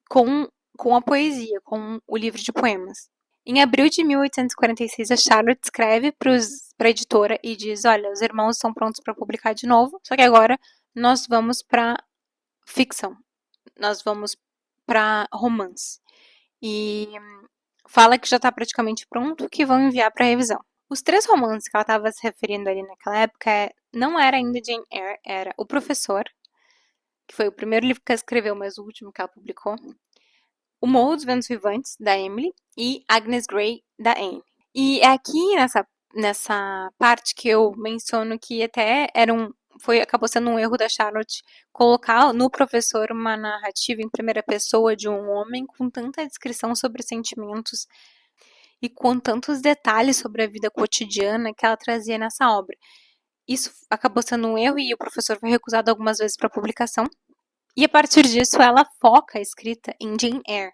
com a poesia, com o livro de poemas. Em abril de 1846, a Charlotte escreve para a editora e diz: olha, os irmãos estão prontos para publicar de novo, só que agora nós vamos para ficção, nós vamos para romance. E fala que já está praticamente pronto, que vão enviar para revisão. Os 3 romances que ela estava se referindo ali naquela época não era ainda Jane Eyre, era O Professor, que foi o primeiro livro que ela escreveu, mas o último que ela publicou, O Morro dos Ventos Vivantes, da Emily, e Agnes Grey, da Anne. E é aqui nessa parte que eu menciono que até acabou sendo um erro da Charlotte colocar no professor uma narrativa em primeira pessoa de um homem com tanta descrição sobre sentimentos e com tantos detalhes sobre a vida cotidiana que ela trazia nessa obra. Isso acabou sendo um erro e o professor foi recusado algumas vezes para publicação. E a partir disso, ela foca a escrita em Jane Eyre.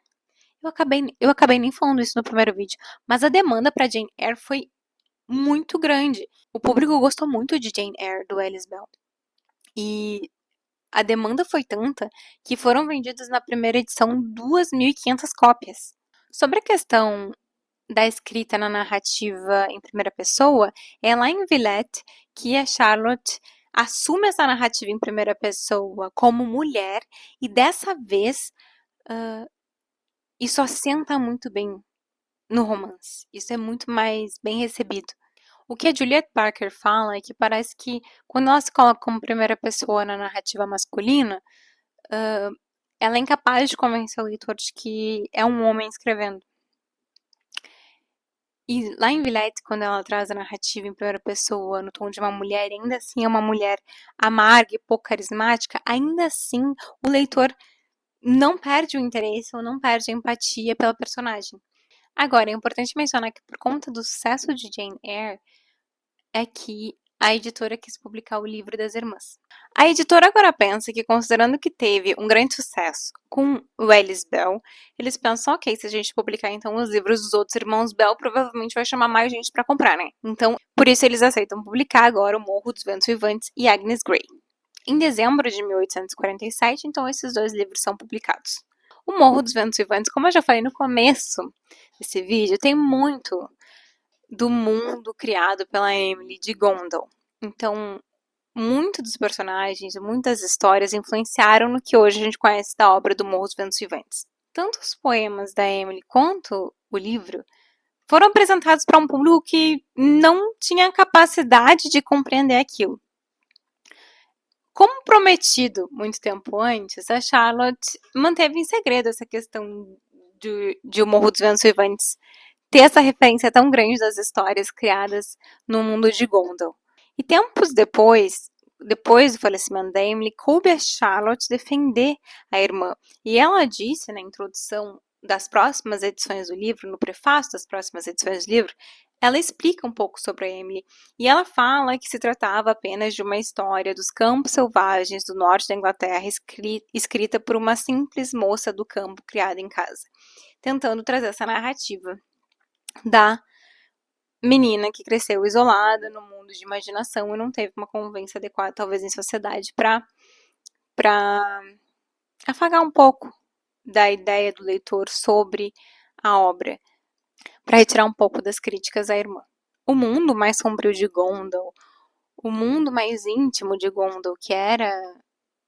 Eu acabei nem falando isso no primeiro vídeo, mas a demanda para Jane Eyre foi muito grande. O público gostou muito de Jane Eyre, do Alice Bell. E a demanda foi tanta que foram vendidas na primeira edição 2.500 cópias. Sobre a questão da escrita na narrativa em primeira pessoa, é lá em Villette que a Charlotte assume essa narrativa em primeira pessoa como mulher e dessa vez isso assenta muito bem no romance. Isso é muito mais bem recebido. O que a Juliet Parker fala é que parece que quando ela se coloca como primeira pessoa na narrativa masculina, ela é incapaz de convencer o leitor de que é um homem escrevendo. E lá em Villette, quando ela traz a narrativa em primeira pessoa, no tom de uma mulher, e ainda assim é uma mulher amarga e pouco carismática, ainda assim o leitor não perde o interesse ou não perde a empatia pela personagem. Agora, é importante mencionar que por conta do sucesso de Jane Eyre, é que a editora quis publicar o livro das irmãs. A editora agora pensa que, considerando que teve um grande sucesso com o Alice Bell, eles pensam, ok, se a gente publicar então os livros dos outros irmãos Bell, provavelmente vai chamar mais gente para comprar, né? Então, por isso eles aceitam publicar agora O Morro dos Ventos Vivantes e Agnes Grey. Em dezembro de 1847, então, esses 2 livros são publicados. O Morro dos Ventos Vivantes, como eu já falei no começo desse vídeo, tem muito do mundo criado pela Emily de Gondal. Então, muitos dos personagens, muitas histórias influenciaram no que hoje a gente conhece da obra do Morro dos Ventos Vivantes. Tanto os poemas da Emily quanto o livro foram apresentados para um público que não tinha capacidade de compreender aquilo. Como prometido muito tempo antes, a Charlotte manteve em segredo essa questão de O Morro dos Ventos Vivantes ter essa referência tão grande das histórias criadas no mundo de Gondal. E tempos depois do falecimento da Emily, coube a Charlotte defender a irmã. E ela disse na introdução das próximas edições do livro, no prefácio das próximas edições do livro, ela explica um pouco sobre a Emily. E ela fala que se tratava apenas de uma história dos campos selvagens do norte da Inglaterra, escrita por uma simples moça do campo criada em casa, tentando trazer essa narrativa da menina que cresceu isolada no mundo de imaginação e não teve uma convivência adequada, talvez, em sociedade, para afagar um pouco da ideia do leitor sobre a obra, para retirar um pouco das críticas à irmã. O mundo mais sombrio de Gondal, o mundo mais íntimo de Gondal,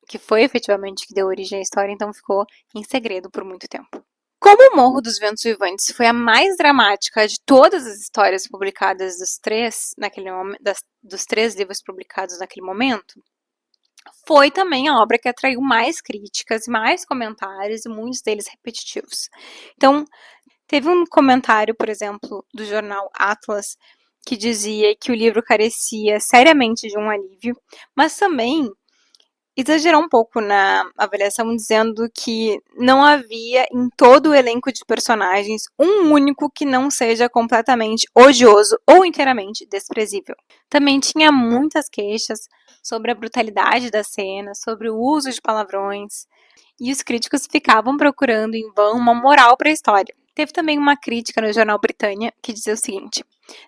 que foi efetivamente que deu origem à história, então ficou em segredo por muito tempo. Como O Morro dos Ventos Vivantes foi a mais dramática de todas as histórias publicadas dos 3 livros publicados naquele momento, foi também a obra que atraiu mais críticas, mais comentários e muitos deles repetitivos. Então, teve um comentário, por exemplo, do jornal Atlas, que dizia que o livro carecia seriamente de um alívio, mas também exagerou um pouco na avaliação, dizendo que não havia em todo o elenco de personagens um único que não seja completamente odioso ou inteiramente desprezível. Também tinha muitas queixas sobre a brutalidade da cena, sobre o uso de palavrões, e os críticos ficavam procurando em vão uma moral para a história. Teve também uma crítica no jornal Britânia que dizia o seguinte: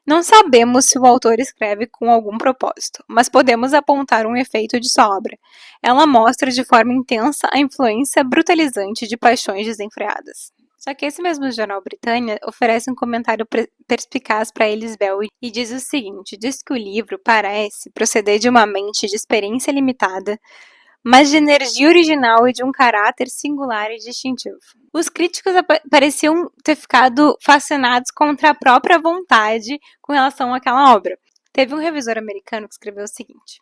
não sabemos se o autor escreve com algum propósito, mas podemos apontar um efeito de sua obra. Ela mostra de forma intensa a influência brutalizante de paixões desenfreadas. Só que esse mesmo jornal Britânia oferece um comentário perspicaz para Alice Bell e diz o seguinte: diz que o livro parece proceder de uma mente de experiência limitada, mas de energia original e de um caráter singular e distintivo. Os críticos pareciam ter ficado fascinados contra a própria vontade com relação àquela obra. Teve um revisor americano que escreveu o seguinte: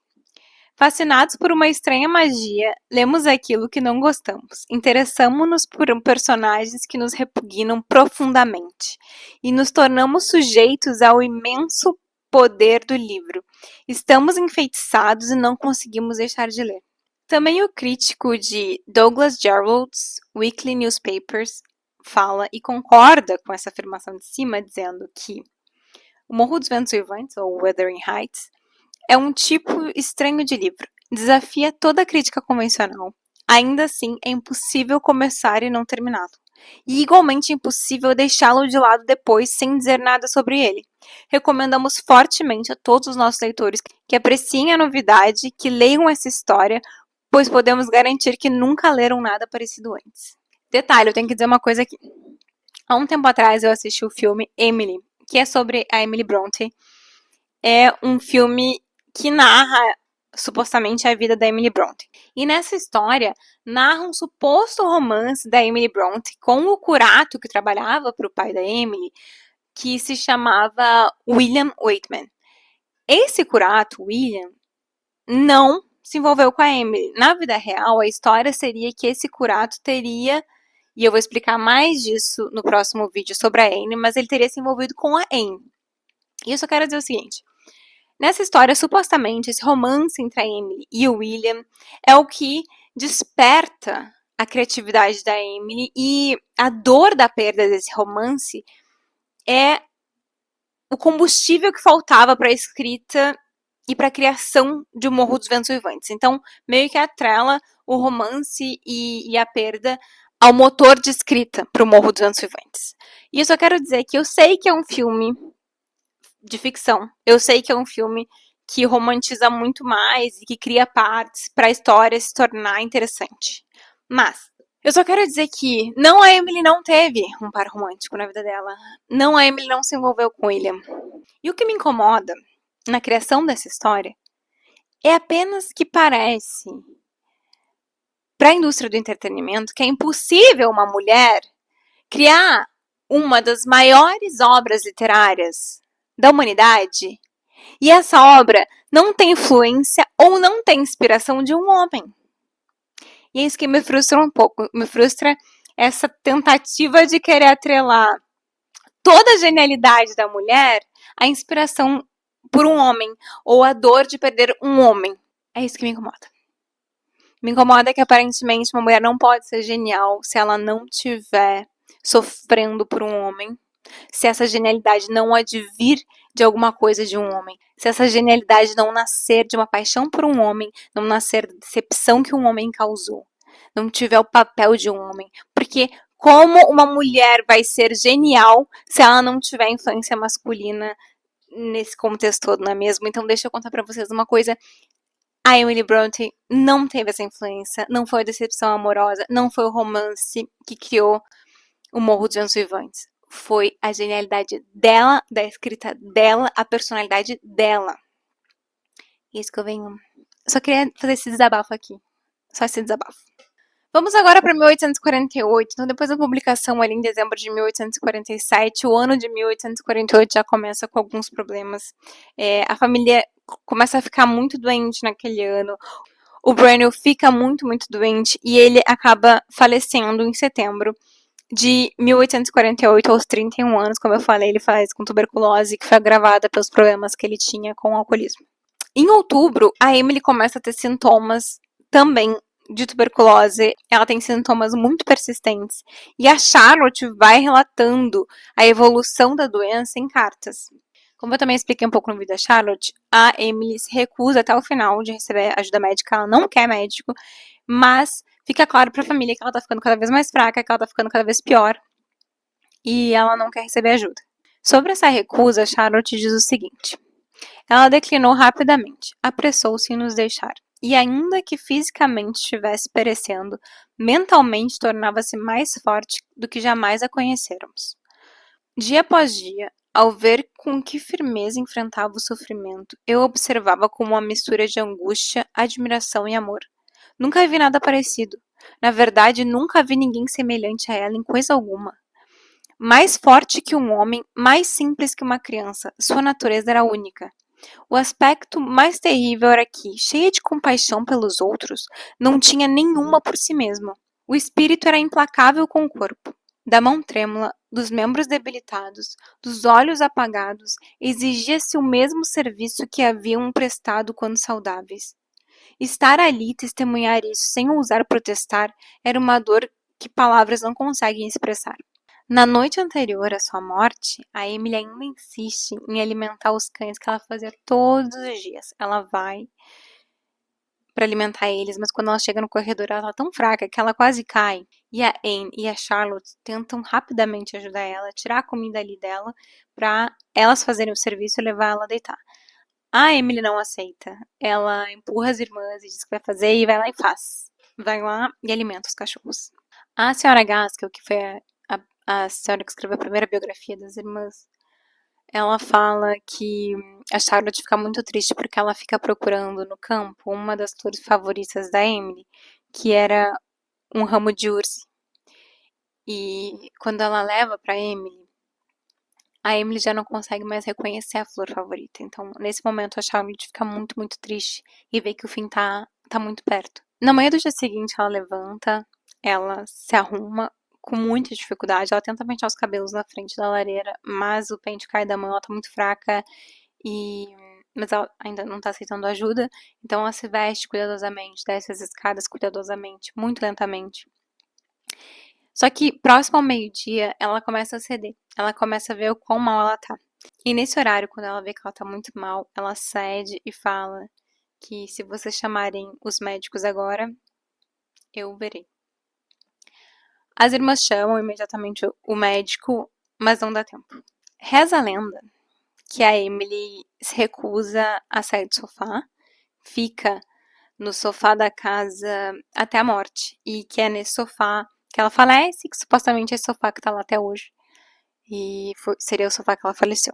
fascinados por uma estranha magia, lemos aquilo que não gostamos. Interessamo-nos por personagens que nos repugnam profundamente e nos tornamos sujeitos ao imenso poder do livro. Estamos enfeitiçados e não conseguimos deixar de ler. Também o crítico de Douglas Jerrold's Weekly Newspapers fala e concorda com essa afirmação de cima, dizendo que O Morro dos Ventos Uivantes, ou Wuthering Heights, é um tipo estranho de livro. Desafia toda a crítica convencional. Ainda assim, é impossível começar e não terminá-lo. E igualmente impossível deixá-lo de lado depois sem dizer nada sobre ele. Recomendamos fortemente a todos os nossos leitores que apreciem a novidade, que leiam essa história, pois podemos garantir que nunca leram nada parecido antes. Detalhe, eu tenho que dizer uma coisa aqui. Há um tempo atrás eu assisti o filme Emily, que é sobre a Emily Bronte. É um filme que narra supostamente a vida da Emily Bronte. E nessa história, narra um suposto romance da Emily Bronte com o curato que trabalhava para o pai da Emily, que se chamava William Waitman. Esse curato, William, não se envolveu com a Emily. Na vida real, a história seria que esse curato teria, e eu vou explicar mais disso no próximo vídeo sobre a Anne, mas ele teria se envolvido com a Anne. E eu só quero dizer o seguinte: nessa história, supostamente, esse romance entre a Emily e o William é o que desperta a criatividade da Emily, e a dor da perda desse romance é o combustível que faltava para a escrita e para a criação de O Morro dos Ventos Uivantes. Então, meio que atrela o romance e a perda ao motor de escrita para O Morro dos Ventos Uivantes. E eu só quero dizer que eu sei que é um filme de ficção. Eu sei que é um filme que romantiza muito mais e que cria partes para a história se tornar interessante. Mas eu só quero dizer que não, a Emily não teve um par romântico na vida dela. Não, a Emily não se envolveu com William. E o que me incomoda na criação dessa história é apenas que parece para a indústria do entretenimento que é impossível uma mulher criar uma das maiores obras literárias da humanidade e essa obra não tem influência ou não tem inspiração de um homem. E é isso que me frustra um pouco. Me frustra essa tentativa de querer atrelar toda a genialidade da mulher à inspiração por um homem ou a dor de perder um homem. É isso que me incomoda. Me incomoda que aparentemente uma mulher não pode ser genial se ela não tiver sofrendo por um homem, se essa genialidade não advir de alguma coisa de um homem, se essa genialidade não nascer de uma paixão por um homem, não nascer da decepção que um homem causou, não tiver o papel de um homem. Porque como uma mulher vai ser genial se ela não tiver influência masculina nesse contexto todo, não é mesmo? Então deixa eu contar pra vocês uma coisa. A Emily Bronte não teve essa influência, não foi a decepção amorosa, não foi o romance que criou O Morro dos Ventos Uivantes. Foi a genialidade dela, da escrita dela, a personalidade dela. Isso que eu venho. Eu só queria fazer esse desabafo aqui. Só esse desabafo. Vamos agora para 1848. Então, depois da publicação ali em dezembro de 1847, o ano de 1848 já começa com alguns problemas. A família começa a ficar muito doente naquele ano. O Branwell fica muito, muito doente e ele acaba falecendo em setembro de 1848 aos 31 anos. Como eu falei, ele faz com tuberculose, que foi agravada pelos problemas que ele tinha com o alcoolismo. Em outubro, a Emily começa a ter sintomas também de tuberculose. Ela tem sintomas muito persistentes. E a Charlotte vai relatando a evolução da doença em cartas. Como eu também expliquei um pouco no vídeo da Charlotte, a Emily se recusa até o final de receber ajuda médica. Ela não quer médico, mas fica claro para a família que ela tá ficando cada vez mais fraca, que ela tá ficando cada vez pior. E ela não quer receber ajuda. Sobre essa recusa, a Charlotte diz o seguinte: ela declinou rapidamente, apressou-se em nos deixar. e ainda que fisicamente estivesse perecendo, mentalmente tornava-se mais forte do que jamais a conhecêramos. Dia após dia, ao ver com que firmeza enfrentava o sofrimento, eu observava como uma mistura de angústia, admiração e amor. Nunca vi nada parecido. Na verdade, nunca vi ninguém semelhante a ela em coisa alguma. Mais forte que um homem, mais simples que uma criança, sua natureza era única. O aspecto mais terrível era que, cheia de compaixão pelos outros, não tinha nenhuma por si mesma. O espírito era implacável com o corpo. Da mão trêmula, dos membros debilitados, dos olhos apagados, exigia-se o mesmo serviço que haviam prestado quando saudáveis. Estar ali e testemunhar isso sem ousar protestar era uma dor que palavras não conseguem expressar. Na noite anterior à sua morte, a Emily ainda insiste em alimentar os cães que ela fazia todos os dias. Ela vai para alimentar eles, mas quando ela chega no corredor, ela tá tão fraca que ela quase cai. E a Anne e a Charlotte tentam rapidamente ajudar ela, tirar a comida ali dela, para elas fazerem o serviço e levar ela a deitar. A Emily não aceita. Ela empurra as irmãs e diz que vai fazer e vai lá e faz. Vai lá e alimenta os cachorros. A senhora Gaskell, que foi a senhora que escreveu a primeira biografia das irmãs, ela fala que a Charlotte fica muito triste porque ela fica procurando no campo uma das flores favoritas da Emily, que era um ramo de urze. E quando ela leva para Emily, a Emily já não consegue mais reconhecer a flor favorita. Então, nesse momento, a Charlotte fica muito, muito triste e vê que o fim tá muito perto. Na manhã do dia seguinte, ela levanta, ela se arruma com muita dificuldade. Ela tenta pentear os cabelos na frente da lareira, mas o pente cai da mão, ela tá muito fraca mas ela ainda não tá aceitando ajuda. Então, ela se veste cuidadosamente, desce as escadas cuidadosamente, muito lentamente. Só que próximo ao meio-dia, ela começa a ceder. Ela começa a ver o quão mal ela tá. E nesse horário, quando ela vê que ela tá muito mal, ela cede e fala que se vocês chamarem os médicos agora, eu verei. As irmãs chamam imediatamente o médico, mas não dá tempo. Reza a lenda que a Emily se recusa a sair do sofá, fica no sofá da casa até a morte, e que é nesse sofá que ela falece, que supostamente é esse sofá que tá lá até hoje. E seria o sofá que ela faleceu.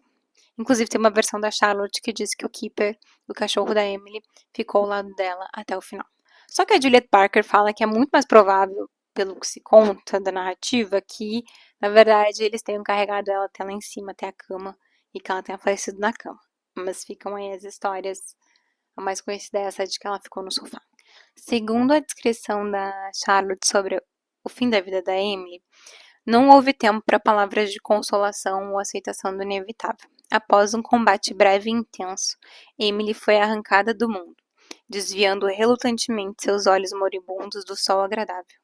Inclusive, tem uma versão da Charlotte que diz que o Keeper, o cachorro da Emily, ficou ao lado dela até o final. Só que a Juliet Parker fala que é muito mais provável, pelo que se conta da narrativa, que, na verdade, eles tenham carregado ela até lá em cima, até a cama, e que ela tenha falecido na cama. Mas ficam aí as histórias. A mais conhecida é essa de que ela ficou no sofá. Segundo a descrição da Charlotte sobre o fim da vida da Emily, não houve tempo para palavras de consolação ou aceitação do inevitável. Após um combate breve e intenso, Emily foi arrancada do mundo, desviando relutantemente seus olhos moribundos do sol agradável.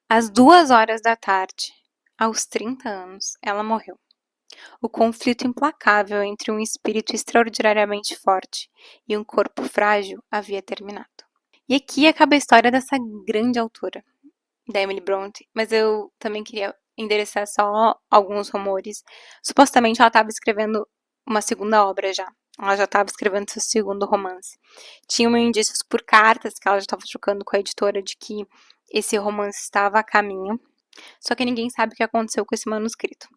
Às 2 horas da tarde, aos 30 anos, ela morreu. O conflito implacável entre um espírito extraordinariamente forte e um corpo frágil havia terminado. E aqui acaba a história dessa grande autora, da Emily Bronte, mas eu também queria endereçar só alguns rumores. Supostamente ela estava escrevendo uma segunda obra já. Ela já estava escrevendo seu segundo romance. Tinham indícios por cartas que ela já estava trocando com a editora de que esse romance estava a caminho. Só que ninguém sabe o que aconteceu com esse manuscrito.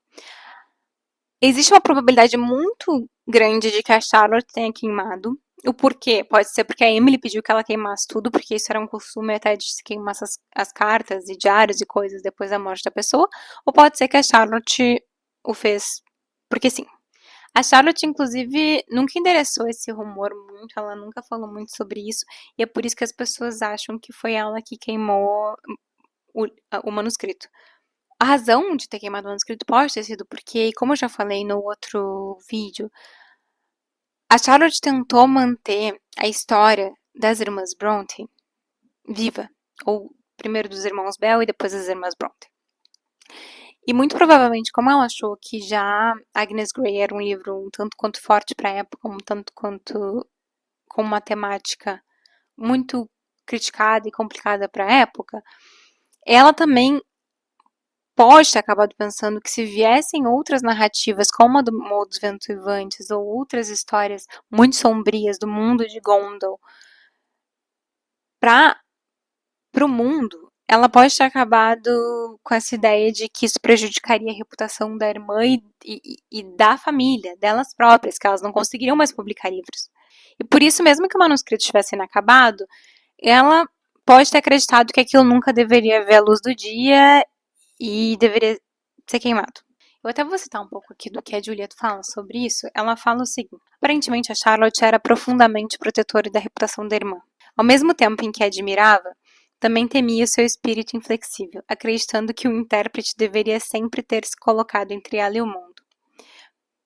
Existe uma probabilidade muito grande de que a Charlotte tenha queimado. O porquê? Pode ser porque a Emily pediu que ela queimasse tudo, porque isso era um costume até de se queimar as cartas e diários e coisas depois da morte da pessoa. Ou pode ser que a Charlotte o fez porque sim. A Charlotte, inclusive, nunca endereçou esse rumor muito, ela nunca falou muito sobre isso, e é por isso que as pessoas acham que foi ela que queimou o manuscrito. A razão de ter queimado o manuscrito pode ter sido porque, como eu já falei no outro vídeo, a Charlotte tentou manter a história das irmãs Bronte viva, ou primeiro dos irmãos Bell e depois das irmãs Bronte. E muito provavelmente, como ela achou que já Agnes Grey era um livro um tanto quanto forte para a época, um tanto quanto com uma temática muito criticada e complicada para a época, ela também pode ter acabado pensando que se viessem outras narrativas, como a do Morro dos Ventos Vivantes, ou outras histórias muito sombrias do mundo de Gondor, pro mundo, ela pode ter acabado com essa ideia de que isso prejudicaria a reputação da irmã e da família, delas próprias, que elas não conseguiriam mais publicar livros. E por isso, mesmo que o manuscrito tivesse inacabado, ela pode ter acreditado que aquilo nunca deveria ver a luz do dia e deveria ser queimado. Eu até vou citar um pouco aqui do que a Juliet fala sobre isso. Ela fala o seguinte: aparentemente a Charlotte era profundamente protetora da reputação da irmã. Ao mesmo tempo em que a admirava, também temia seu espírito inflexível, acreditando que o intérprete deveria sempre ter se colocado entre ela e o mundo,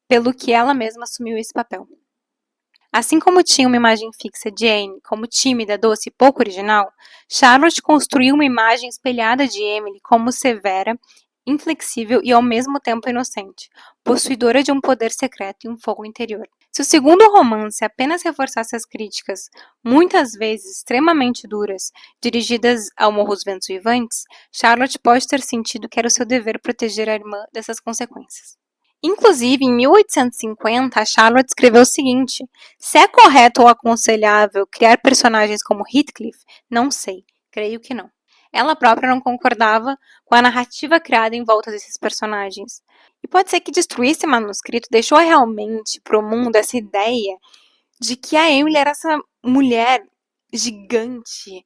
pelo que ela mesma assumiu esse papel. Assim como tinha uma imagem fixa de Anne como tímida, doce e pouco original, Charlotte construiu uma imagem espelhada de Emily como severa, inflexível e ao mesmo tempo inocente, possuidora de um poder secreto e um fogo interior. Se o segundo romance apenas reforçasse as críticas, muitas vezes extremamente duras, dirigidas ao Morro dos Ventos Vivantes, Charlotte pode ter sentido que era o seu dever proteger a irmã dessas consequências. Inclusive, em 1850, a Charlotte escreveu o seguinte: se é correto ou aconselhável criar personagens como Heathcliff, não sei, creio que não. Ela própria não concordava com a narrativa criada em volta desses personagens. E pode ser que destruir esse manuscrito deixou realmente para o mundo essa ideia de que a Emily era essa mulher gigante,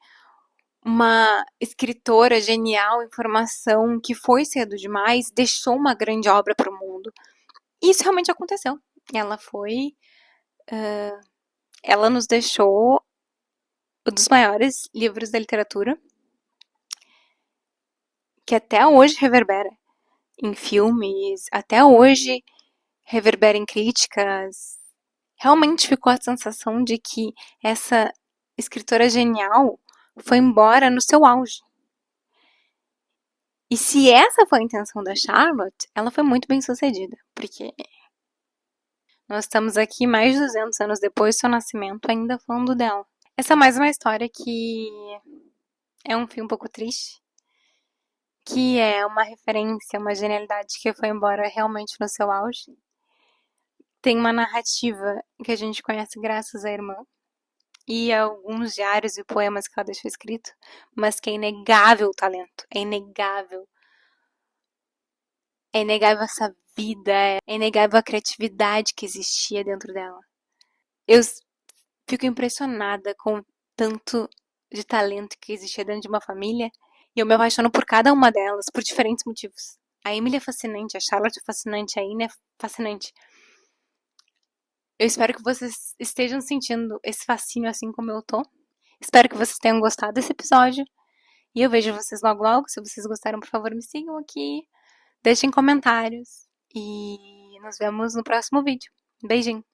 uma escritora genial em formação que foi cedo demais, deixou uma grande obra para o mundo. E isso realmente aconteceu. Ela foi. Ela nos deixou um dos maiores livros da literatura, que até hoje reverbera em filmes, até hoje reverbera em críticas. Realmente ficou a sensação de que essa escritora genial foi embora no seu auge. E se essa foi a intenção da Charlotte, ela foi muito bem sucedida, porque nós estamos aqui mais de 200 anos depois do seu nascimento ainda falando dela. Essa é mais uma história que é um fim um pouco triste, que é uma referência, uma genialidade que foi embora realmente no seu auge. Tem uma narrativa que a gente conhece graças à irmã e a alguns diários e poemas que ela deixou escrito, mas que é inegável o talento, é inegável. É inegável essa vida, é inegável a criatividade que existia dentro dela. Eu fico impressionada com o tanto de talento que existia dentro de uma família e eu me apaixono por cada uma delas por diferentes motivos. A Emily é fascinante, a Charlotte é fascinante, a Anne é fascinante. Eu espero que vocês estejam sentindo esse fascínio assim como eu tô. Espero que vocês tenham gostado desse episódio. E eu vejo vocês logo logo. Se vocês gostaram, por favor, me sigam aqui. Deixem comentários. E nos vemos no próximo vídeo. Beijinho!